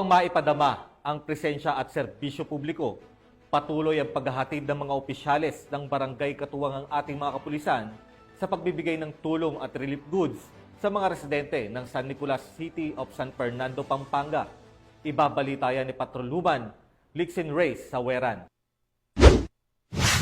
maipadama ang presensya at serbisyo publiko, patuloy ang paghahatid ng mga opisyales ng barangay katuwang ang ating mga kapulisan sa pagbibigay ng tulong at relief goods sa mga residente ng San Nicolas City of San Fernando, Pampanga. Ibabalita yan ni Patrolwoman Lixin Reyes sa Weran.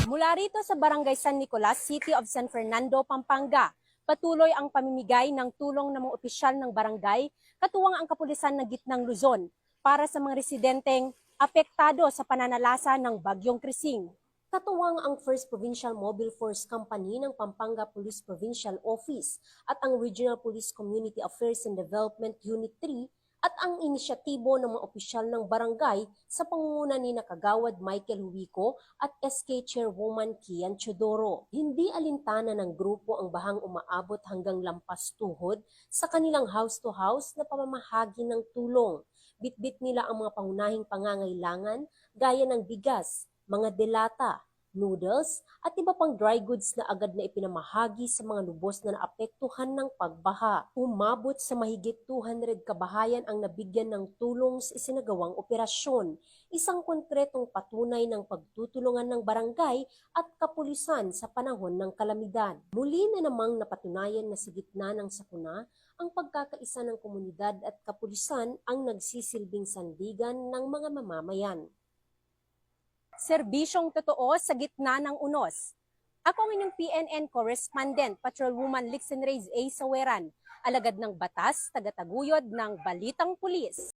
Mula rito sa Barangay San Nicolas, City of San Fernando, Pampanga, patuloy ang pamimigay ng tulong ng mga opisyal ng barangay katuwang ang kapulisan ng Gitnang Luzon para sa mga residenteng apektado sa pananalasa ng Bagyong Krising. Katuwang ang 1st Provincial Mobile Force Company ng Pampanga Police Provincial Office at ang Regional Police Community Affairs and Development Unit 3 at ang inisyatibo ng mga opisyal ng barangay sa pangunguna ni Kagawad Michael Huico at SK Chairwoman Kian Chodoro. Hindi alintana ng grupo ang bahang umaabot hanggang lampas tuhod sa kanilang house-to-house na pamamahagi ng tulong. Bitbit nila ang mga pangunahing pangangailangan gaya ng bigas, mga delata, noodles at iba pang dry goods na agad na ipinamahagi sa mga lubos na naapektuhan ng pagbaha. Umabot sa mahigit 200 kabahayan ang nabigyan ng tulong sa isinagawang operasyon, isang konkretong patunay ng pagtutulungan ng barangay at kapulisan sa panahon ng kalamidad. Muli na namang napatunayan na sa gitna ng sakuna, ang pagkakaisa ng komunidad at kapulisan ang nagsisilbing sandigan ng mga mamamayan. Serbisyong totoo sa gitna ng unos. Ako ang inyong PNN correspondent, Patrolwoman Lixin Reyes A. Saweran, alagad ng batas, tagataguyod ng Balitang Pulis.